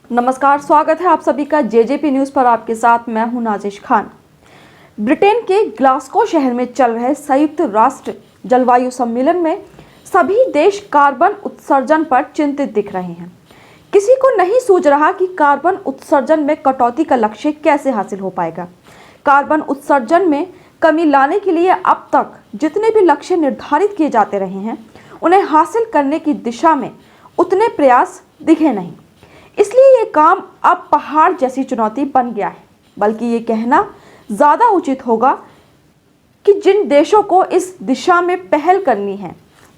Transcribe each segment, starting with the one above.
नमस्कार, स्वागत है आप सभी का जेजेपी न्यूज़ पर। आपके साथ मैं हूं नाजिश खान। ब्रिटेन के ग्लासगो शहर में चल रहे संयुक्त राष्ट्र जलवायु सम्मेलन में सभी देश कार्बन उत्सर्जन पर चिंतित दिख रहे हैं। किसी को नहीं सूझ रहा कि कार्बन उत्सर्जन में कटौती का लक्ष्य कैसे हासिल हो पाएगा। कार्बन उत्सर्जन में कमी लाने के लिए अब तक जितने भी लक्ष्य निर्धारित किए जाते रहे हैं, उन्हें हासिल करने की दिशा में उतने प्रयास दिखे नहीं। इसलिए ये काम अब पहाड़ जैसी चुनौती बन गया है। बल्कि ये कहना ज़्यादा उचित होगा कि जिन देशों को इस दिशा में पहल करनी है,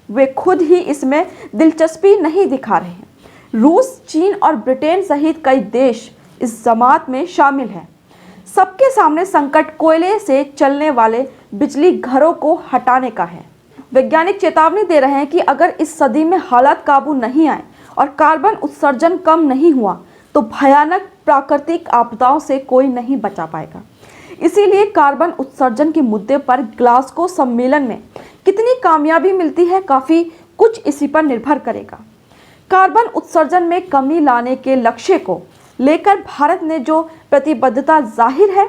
वे खुद ही इसमें दिलचस्पी नहीं दिखा रहे हैं। रूस, चीन और ब्रिटेन सहित कई देश इस जमात में शामिल हैं। सबके सामने संकट कोयले से चलने वाले बिजली घरों को हटाने का है। वैज्ञानिक चेतावनी दे रहे हैं कि अगर इस सदी में हालात काबू नहीं आए और कार्बन उत्सर्जन कम नहीं हुआ तो भयानक प्राकृतिक आपदाओं से कोई नहीं बचा पाएगा। इसीलिए कार्बन उत्सर्जन के मुद्दे पर ग्लासगो सम्मेलन में कितनी कामयाबी मिलती है, काफ़ी कुछ इसी पर निर्भर करेगा। कार्बन उत्सर्जन में कमी लाने के लक्ष्य को लेकर भारत ने जो प्रतिबद्धता जाहिर है,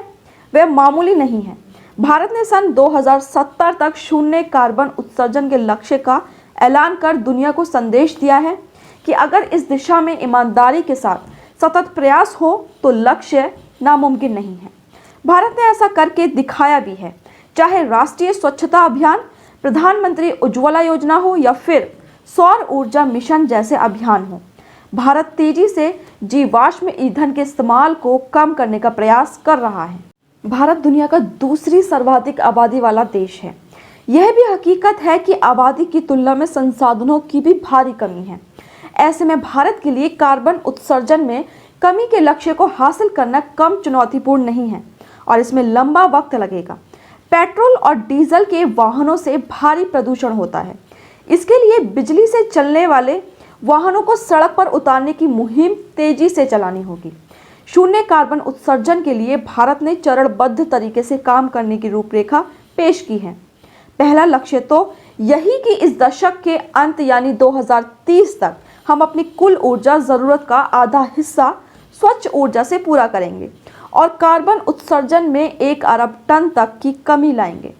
वह मामूली नहीं है। भारत ने सन 2070 तक शून्य कार्बन उत्सर्जन के लक्ष्य का ऐलान कर दुनिया को संदेश दिया है कि अगर इस दिशा में ईमानदारी के साथ सतत प्रयास हो तो लक्ष्य नामुमकिन नहीं है। भारत ने ऐसा करके दिखाया भी है, चाहे राष्ट्रीय स्वच्छता अभियान, प्रधानमंत्री उज्ज्वला योजना हो या फिर सौर ऊर्जा मिशन जैसे अभियान हो। भारत तेजी से जीवाश्म ईंधन के इस्तेमाल को कम करने का प्रयास कर रहा है। भारत दुनिया का दूसरी सर्वाधिक आबादी वाला देश है। यह भी हकीकत है कि आबादी की तुलना में संसाधनों की भी भारी कमी है। ऐसे में भारत के लिए कार्बन उत्सर्जन में कमी के लक्ष्य को हासिल करना कम चुनौतीपूर्ण नहीं है और इसमें लंबा वक्त लगेगा। पेट्रोल और डीजल के वाहनों से भारी प्रदूषण होता है। इसके लिए बिजली से चलने वाले वाहनों को सड़क पर उतारने की मुहिम तेजी से चलानी होगी। शून्य कार्बन उत्सर्जन के लिए भारत ने चरणबद्ध तरीके से काम करने की रूपरेखा पेश की है। पहला लक्ष्य तो यही कि इस दशक के अंत यानी 2030 तक हम अपनी कुल ऊर्जा ज़रूरत का आधा हिस्सा स्वच्छ ऊर्जा से पूरा करेंगे और कार्बन उत्सर्जन में 1 अरब टन तक की कमी लाएंगे।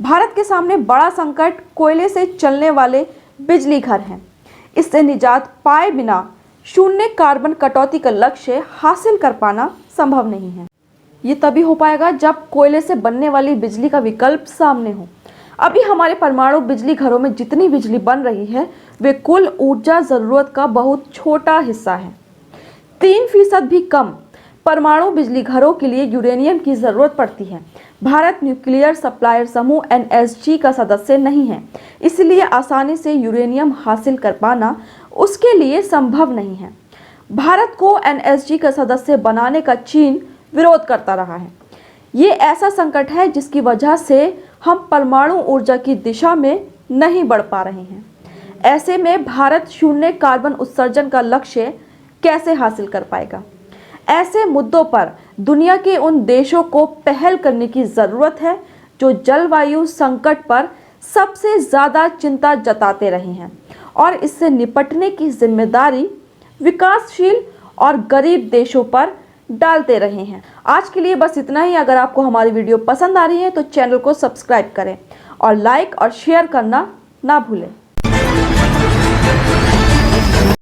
भारत के सामने बड़ा संकट कोयले से चलने वाले बिजली घर हैं। इससे निजात पाए बिना शून्य कार्बन कटौती का लक्ष्य हासिल कर पाना संभव नहीं है। ये तभी हो पाएगा जब कोयले से बनने वाली बिजली का विकल्प सामने हो। अभी हमारे परमाणु बिजली घरों में जितनी बिजली बन रही है, वे कुल ऊर्जा ज़रूरत का बहुत छोटा हिस्सा है। 3% भी कम परमाणु बिजली घरों के लिए यूरेनियम की ज़रूरत पड़ती है। भारत न्यूक्लियर सप्लायर समूह NSG का सदस्य नहीं है, इसलिए आसानी से यूरेनियम हासिल कर पाना उसके लिए संभव नहीं है। भारत को NSG का सदस्य बनाने का चीन विरोध करता रहा है। ये ऐसा संकट है जिसकी वजह से हम परमाणु ऊर्जा की दिशा में नहीं बढ़ पा रहे हैं। ऐसे में भारत शून्य कार्बन उत्सर्जन का लक्ष्य कैसे हासिल कर पाएगा? ऐसे मुद्दों पर दुनिया के उन देशों को पहल करने की ज़रूरत है जो जलवायु संकट पर सबसे ज़्यादा चिंता जताते रहे हैं और इससे निपटने की जिम्मेदारी विकासशील और गरीब देशों पर डालते रहे हैं। आज के लिए बस इतना ही। अगर आपको हमारी वीडियो पसंद आ रही है तो चैनल को सब्सक्राइब करें और लाइक और शेयर करना ना भूलें।